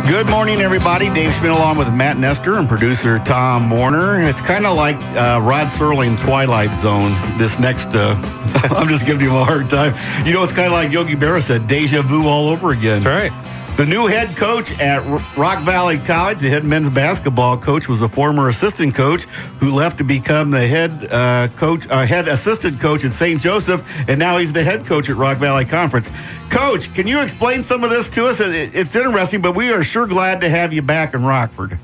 Good morning, everybody. Dave Schmidt along with Matt Nestor and producer Tom Warner. It's kind of like Rod Serling Twilight Zone. This next, I'm just giving you a hard time. You know, it's kind of like Yogi Berra said, deja vu all over again. That's right. The new head coach at Rock Valley College, the head men's basketball coach, was a former assistant coach who left to become the head assistant coach at St. Joseph, and now he's the head coach at Rock Valley Conference. Coach, can you explain some of this to us? It's interesting, but we are sure glad to have you back in Rockford.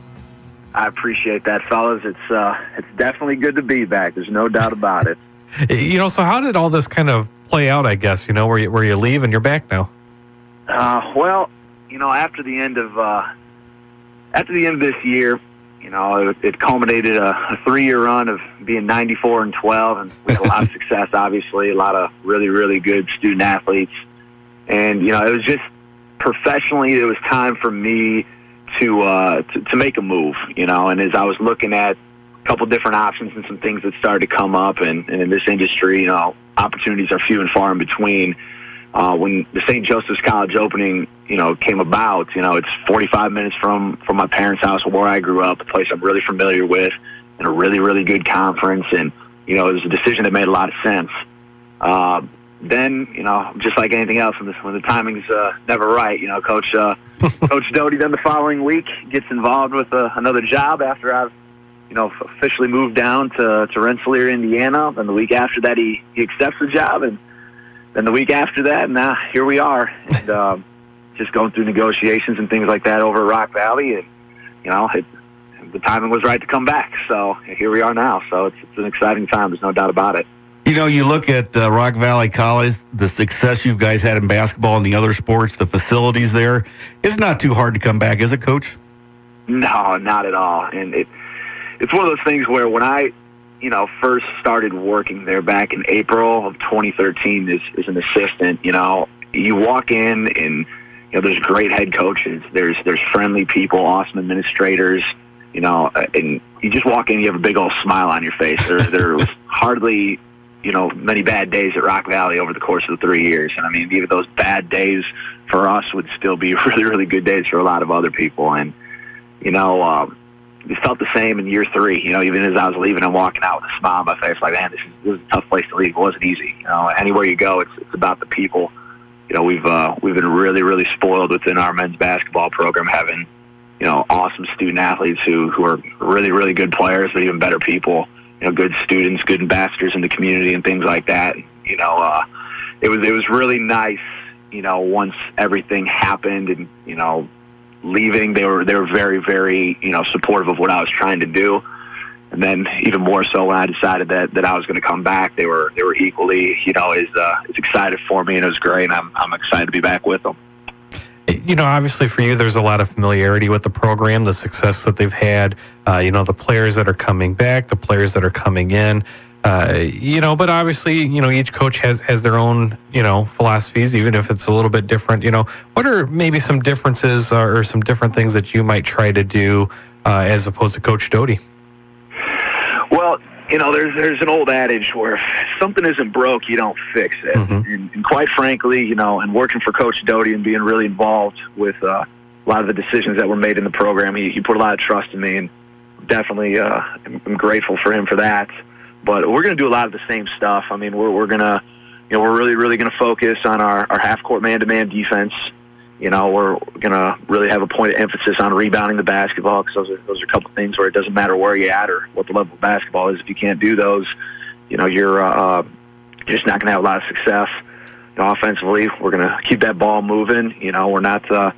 I appreciate that, fellas. It's definitely good to be back. There's no doubt about it. You know, so how did all this kind of play out, I guess, you know, where you leave and you're back now? Well, you know, after the end of this year, you know, it culminated a 3-year run of being 94-12, and we had a lot of success. Obviously, a lot of really, really good student athletes, and you know, it was just professionally, it was time for me to make a move. You know, and as I was looking at a couple different options and some things that started to come up, and in this industry, you know, opportunities are few and far in between. When the St. Joseph's College opening, you know, came about, you know, it's 45 minutes from my parents' house where I grew up, a place I'm really familiar with, and a really, really good conference. And, you know, it was a decision that made a lot of sense. Then, you know, just like anything else, when the timing's never right, you know, Coach Doty then the following week gets involved with another job after I've, you know, officially moved down to Rensselaer, Indiana. And the week after that, he accepts the job, and then the week after that, now here we are, and just going through negotiations and things like that over at Rock Valley, and you know, the timing was right to come back. So here we are now. So it's an exciting time. There's no doubt about it. You know, you look at Rock Valley College, the success you guys had in basketball and the other sports, the facilities there. It's not too hard to come back, is it, Coach? No, not at all. And it's one of those things where when I, you know, first started working there back in April of 2013 as an assistant, you know, you walk in and, you know, there's great head coaches, there's friendly people, awesome administrators, you know, and you just walk in, you have a big old smile on your face. There was hardly, you know, many bad days at Rock Valley over the course of the 3 years. And I mean, even those bad days for us would still be really, really good days for a lot of other people. And, you know, it felt the same in year 3. You know, even as I was leaving, I'm walking out with a smile on my face, like, man, this is a tough place to leave. It wasn't easy. You know, anywhere you go, it's about the people. You know, we've been really, really spoiled within our men's basketball program, having, you know, awesome student athletes who are really, really good players, but even better people. You know, good students, good ambassadors in the community, and things like that. You know, it was really nice. You know, once everything happened, and you know, leaving, they were very, very, you know, supportive of what I was trying to do. And then even more so when I decided that I was going to come back, they were equally, you know, as excited for me, and it was great. And I'm excited to be back with them. You know, obviously for you, there's a lot of familiarity with the program, the success that they've had, you know, the players that are coming back, the players that are coming in, you know, but obviously, you know, each coach has their own, you know, philosophies, even if it's a little bit different. You know, what are maybe some differences or some different things that you might try to do as opposed to Coach Doty? Well, you know, there's an old adage where if something isn't broke, you don't fix it. Mm-hmm. And quite frankly, you know, and working for Coach Doty and being really involved with a lot of the decisions that were made in the program, he put a lot of trust in me, and definitely I'm grateful for him for that. But we're going to do a lot of the same stuff. I mean, we're going to, you know, we're really, really going to focus on our half-court man-to-man defense. You know, we're going to really have a point of emphasis on rebounding the basketball, because those are a couple things where it doesn't matter where you're at or what the level of basketball is. If you can't do those, you know, you're just not going to have a lot of success. You know, offensively, we're going to keep that ball moving. You know, we're not going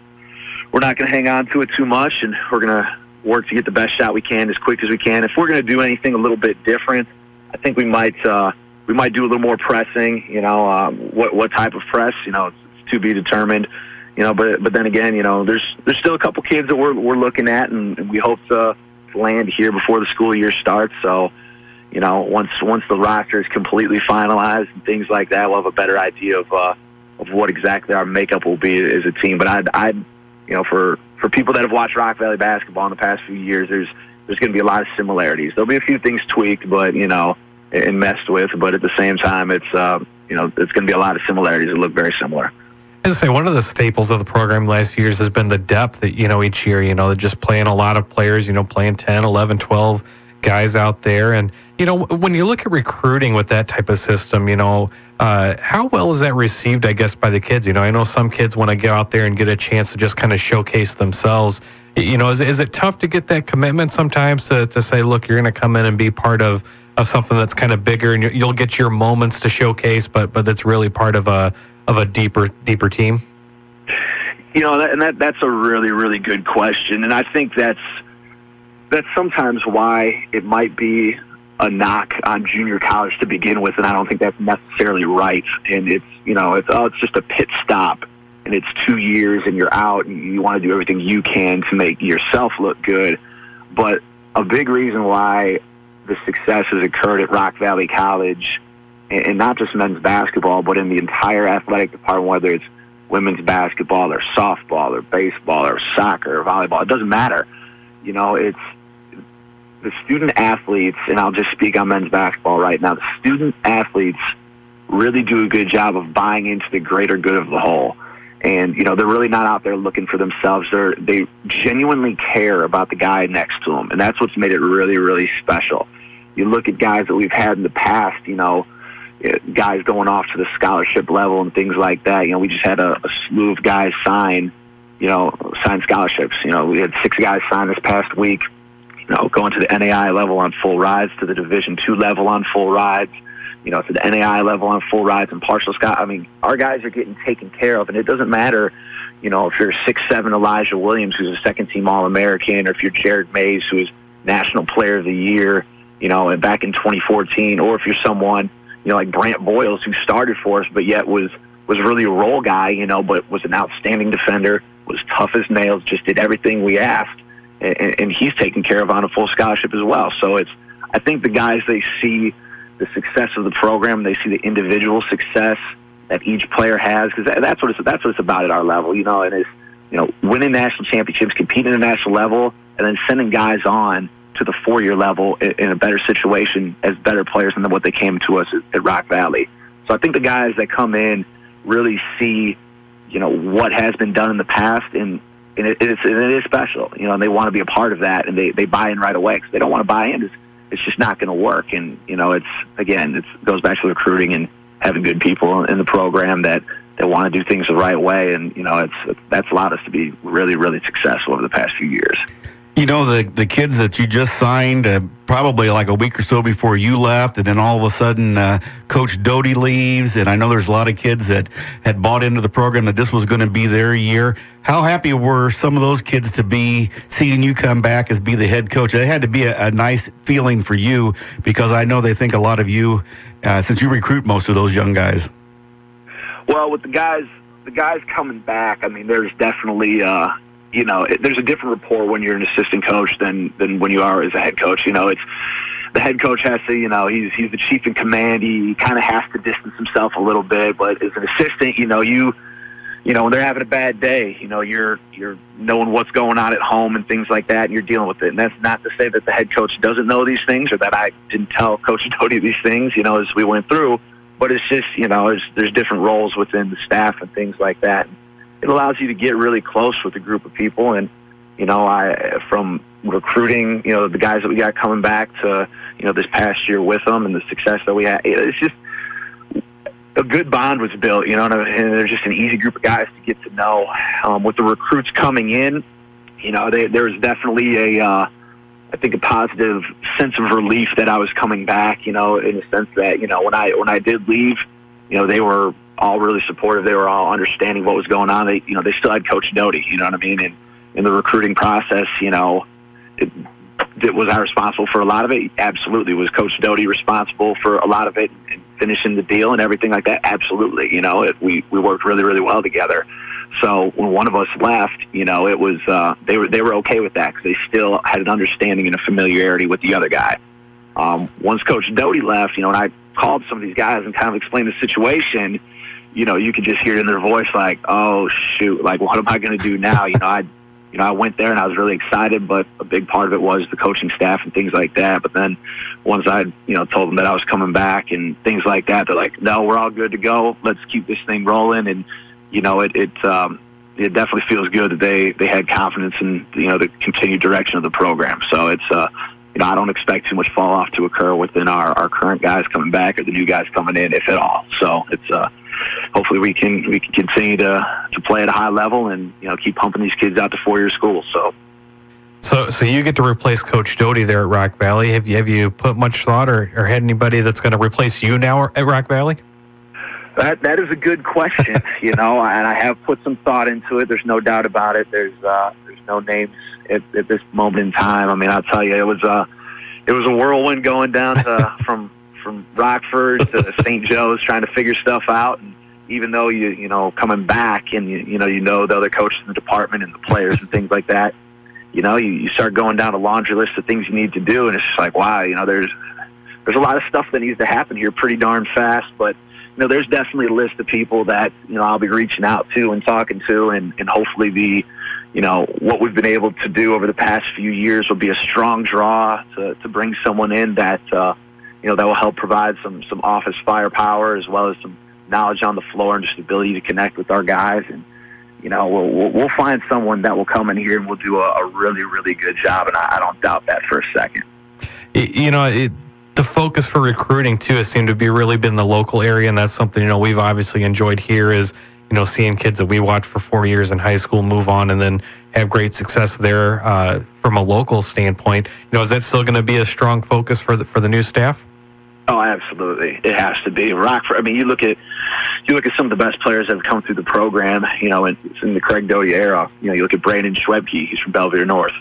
to hang on to it too much, and we're going to work to get the best shot we can as quick as we can. If we're going to do anything a little bit different, I think we might do a little more pressing. You know, what type of press? You know, it's to be determined. You know, but then again, you know, there's still a couple kids that we're looking at, and we hope to land here before the school year starts. So, you know, once the roster is completely finalized and things like that, we'll have a better idea of what exactly our makeup will be as a team. But I you know, for people that have watched Rock Valley basketball in the past few years, there's going to be a lot of similarities. There'll be a few things tweaked, but you know, and messed with. But at the same time, it's you know, it's going to be a lot of similarities that look very similar. As I say, one of the staples of the program the last few years has been the depth that, each year, they're just playing a lot of players, playing 10, 11, 12 guys out there. And, when you look at recruiting with that type of system, how well is that received, I guess, by the kids? I know some kids want to get out there and get a chance to just kind of showcase themselves. Is it tough to get that commitment sometimes to say, look, you're going to come in and be part of something that's kind of bigger and you'll get your moments to showcase, but that's really part of a deeper team? That's a really, really good question. And I think that's sometimes why it might be a knock on junior college to begin with, and I don't think that's necessarily right. And it's just a pit stop, and it's 2 years, and you're out, and you want to do everything you can to make yourself look good. But a big reason why the success has occurred at Rock Valley College, and not just men's basketball, but in the entire athletic department, whether it's women's basketball or softball or baseball or soccer or volleyball, it doesn't matter. It's the student athletes, and I'll just speak on men's basketball right now, the student athletes really do a good job of buying into the greater good of the whole. And, they're really not out there looking for themselves. They genuinely care about the guy next to them, and that's what's made it really, really special. You look at guys that we've had in the past, guys going off to the scholarship level and things like that. We just had a slew of guys sign scholarships. We had 6 guys sign this past week, going to the NAI level on full rides, to the Division II level on full rides, to the NAI level on full rides and partial scholarship. I mean, our guys are getting taken care of, and it doesn't matter, if you're 6'7" Elijah Williams, who's a second-team All-American, or if you're Jared Mays, who is National Player of the Year, and back in 2014, or if you're someone, like Brant Boyles, who started for us, but yet was really a role guy, but was an outstanding defender, was tough as nails, just did everything we asked, and he's taken care of on a full scholarship as well. So I think the guys, they see the success of the program, they see the individual success that each player has, because that's what it's about at our level, and it's, winning national championships, competing at a national level, and then sending guys on to the 4-year level in a better situation as better players than what they came to us at Rock Valley. So I think the guys that come in really see, what has been done in the past, and it is special, and they want to be a part of that, and they buy in right away, because they don't want to buy in. It's just not going to work. And, it goes back to recruiting and having good people in the program that want to do things the right way. And, that's allowed us to be really, really successful over the past few years. The kids that you just signed probably like a week or so before you left, and then all of a sudden Coach Doty leaves, and I know there's a lot of kids that had bought into the program that this was going to be their year. How happy were some of those kids to be seeing you come back as be the head coach? It had to be a nice feeling for you, because I know they think a lot of you since you recruit most of those young guys. Well, with the guys coming back, I mean, there's definitely there's a different rapport when you're an assistant coach than when you are as a head coach. It's the head coach has to, he's the chief in command. He kind of has to distance himself a little bit. But as an assistant, when they're having a bad day, you're knowing what's going on at home and things like that, and you're dealing with it. And that's not to say that the head coach doesn't know these things, or that I didn't tell Coach Doty these things, as we went through. But it's just, there's different roles within the staff and things like that. It allows you to get really close with a group of people. And, from recruiting, the guys that we got coming back to, this past year with them, and the success that we had, it's just a good bond was built, and they're just an easy group of guys to get to know. With the recruits coming in, there was definitely I think a positive sense of relief that I was coming back, in the sense that, when I did leave, they were all really supportive. They were all understanding what was going on. They still had Coach Doty, you know what I mean? And in the recruiting process, was I responsible for a lot of it? Absolutely. Was Coach Doty responsible for a lot of it and finishing the deal and everything like that? Absolutely. We worked really, really well together. So when one of us left, it was they were okay with that, because they still had an understanding and a familiarity with the other guy. Once Coach Doty left, and I called some of these guys and kind of explained the situation, you could just hear it in their voice, like, oh shoot, like, what am I going to do now? I went there and I was really excited, but a big part of it was the coaching staff and things like that. But then once I, told them that I was coming back and things like that, they're like, no, we're all good to go. Let's keep this thing rolling. And, it definitely feels good that they had confidence in the continued direction of the program. So it's I don't expect too much fall off to occur within our current guys coming back or the new guys coming in, if at all. So it's hopefully we can continue to play at a high level and keep pumping these kids out to 4-year school. So you get to replace Coach Doty there at Rock Valley. Have you put much thought or had anybody that's going to replace you now at Rock Valley? That is a good question, and I have put some thought into it. There's no doubt about it. There's no names at this moment in time. I mean, I'll tell you, it was a whirlwind going down to, from Rockford to St. Joe's, trying to figure stuff out. And even though coming back and you know the other coaches in the department and the players and things like that, you start going down a laundry list of things you need to do, and it's just like, wow, there's a lot of stuff that needs to happen here pretty darn fast. But there's definitely a list of people that I'll be reaching out to and talking to, and hopefully what we've been able to do over the past few years will be a strong draw to bring someone in that that will help provide some office firepower as well as some knowledge on the floor and just ability to connect with our guys. And we'll find someone that will come in here and we'll do a really, really good job, and I don't doubt that for a second. The focus for recruiting too has seemed to be really been the local area, and that's something we've obviously enjoyed here is seeing kids that we watched for 4 years in high school move on and then have great success there from a local standpoint. Is that still going to be a strong focus for the new staff? Oh, absolutely. It has to be. Rockford, I mean, you look at some of the best players that have come through the program, it's in the Craig Doty era. You look at Brandon Schwebke, he's from Belvedere North.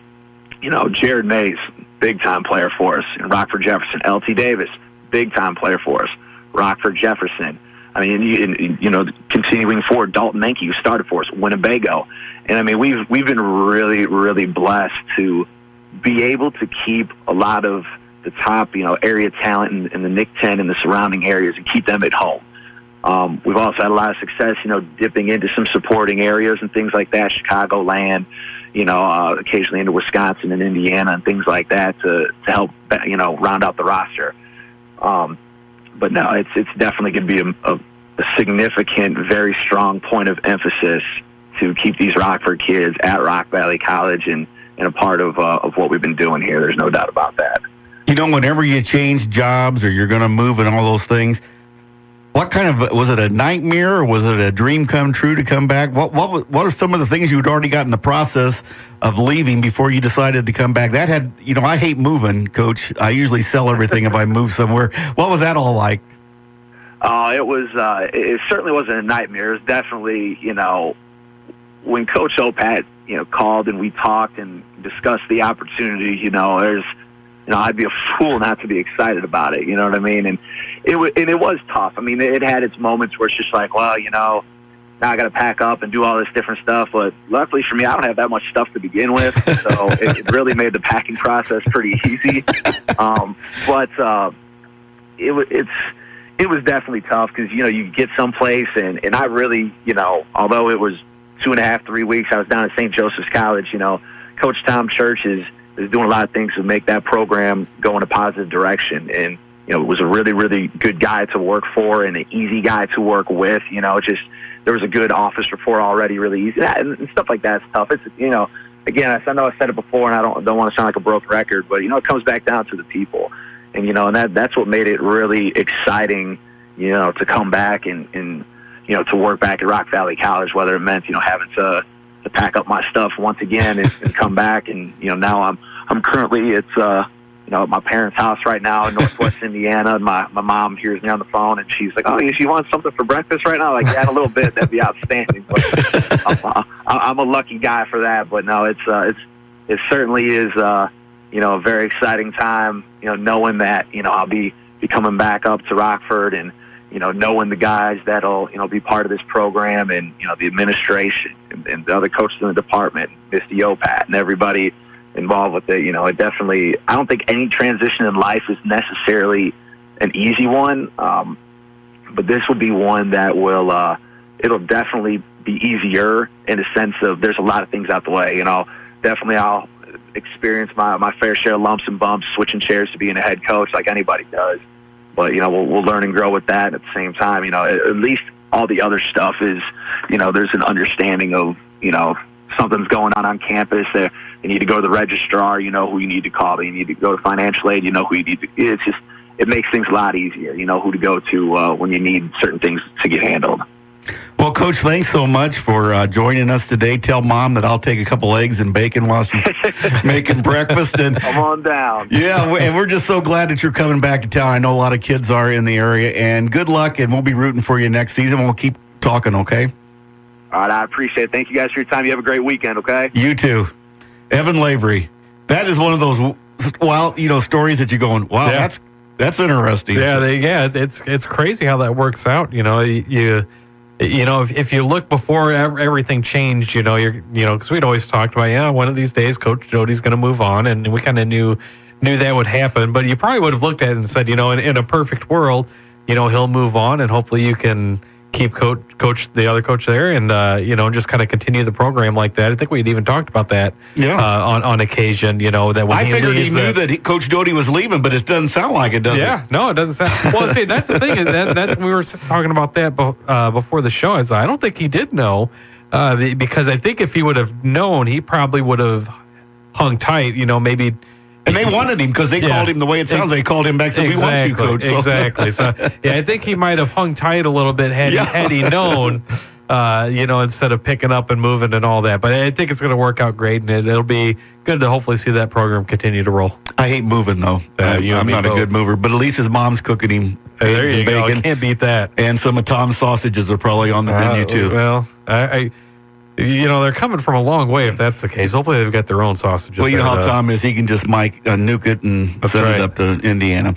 Jared Mays, big-time player for us. And Rockford Jefferson. L.T. Davis, big-time player for us. Rockford Jefferson. I mean, continuing forward, Dalton Menke, who started for us, Winnebago. And, I mean, we've been really, really blessed to be able to keep a lot of the top, area talent in the NIC 10 and the surrounding areas and keep them at home. We've also had a lot of success, dipping into some supporting areas and things like that, Chicagoland, occasionally into Wisconsin and Indiana and things like that to help, round out the roster. But no, it's definitely going to be a significant, very strong point of emphasis to keep these Rockford kids at Rock Valley College and a part of what we've been doing here. There's no doubt about that. Whenever you change jobs or you're going to move and all those things, what kind of, was it a nightmare or was it a dream come true to come back? What are some of the things you'd already got in the process of leaving before you decided to come back? That had, I hate moving, Coach. I usually sell everything if I move somewhere. What was that all like? It certainly wasn't a nightmare. It was definitely, when Coach Opat, called and we talked and discussed the opportunity, I'd be a fool not to be excited about it. You know what I mean? And it was tough. I mean, it had its moments where it's just like, well, now I got to pack up and do all this different stuff. But luckily for me, I don't have that much stuff to begin with, so it really made the packing process pretty easy. But it was definitely tough because you get someplace and I really although it was 2.5, 3 weeks, I was down at St. Joseph's College. Coach Tom Church is doing a lot of things to make that program go in a positive direction. And, it was a really, really good guy to work for and an easy guy to work with. There was a good office rapport already, really easy. And stuff like that's tough. It's, again, I know I said it before and I don't want to sound like a broken record, but, it comes back down to the people. And, and that's what made it really exciting, to come back and to work back at Rock Valley College, whether it meant, having to pack up my stuff once again and come back. And, now I'm currently at my parents' house right now in Northwest Indiana. And my mom hears me on the phone and she's like, "Oh, you want something for breakfast right now?" Like, yeah, in a little bit. That'd be outstanding. But I'm a lucky guy for that. But no, it certainly is, a very exciting time, knowing that, I'll be coming back up to Rockford and, knowing the guys that'll, be part of this program and, the administration and the other coaches in the department, Misty Opat and everybody involved with it. It definitely, I don't think any transition in life is necessarily an easy one. But this will be one that will, it'll definitely be easier in a sense of there's a lot of things out the way. Definitely I'll experience my fair share of lumps and bumps, switching chairs to being a head coach like anybody does. But, we'll learn and grow with that. At the same time, at least all the other stuff is, there's an understanding of, something's going on campus. You need to go to the registrar, you know who you need to call. You need to go to financial aid, you know who you need to. It makes things a lot easier. You know who to go to when you need certain things to get handled. Well, Coach, thanks so much for joining us today. Tell Mom that I'll take a couple eggs and bacon while she's making breakfast. And come on down. Yeah, and we're just so glad that you're coming back to town. I know a lot of kids are in the area. And good luck, and we'll be rooting for you next season. We'll keep talking, okay? All right, I appreciate it. Thank you guys for your time. You have a great weekend, okay? You too. Evan Lavery. That is one of those wild, stories that you're going, wow, yeah. that's interesting. Yeah, it's crazy how that works out. If you look before everything changed, because we'd always talked about, one of these days Coach Doty's going to move on, and we kind of knew that would happen. But you probably would have looked at it and said, in a perfect world, he'll move on, and hopefully you can keep the other coach there, and just kind of continue the program like that. I think we'd even talked about that on occasion. That when I figured he knew that Coach Doty was leaving, but it doesn't sound like it, does it? Yeah, no, it doesn't sound. Well, see, that's the thing is that we were talking about that before the show. I don't think he did know because I think if he would have known, he probably would have hung tight. Maybe. And they wanted him because they called him the way it sounds. They called him back and said, we want you, Coach. So. Exactly. So, I think he might have hung tight a little bit had he known, instead of picking up and moving and all that. But I think it's going to work out great, and it'll be good to hopefully see that program continue to roll. I hate moving, though. I'm not a good mover. But at least his mom's cooking him there you go. bacon. Can't beat that. And some of Tom's sausages are probably on the menu, too. Well, they're coming from a long way if that's the case. Hopefully they've got their own sausages. Well, you know how Tom is. He can just nuke it and send it up to Indiana.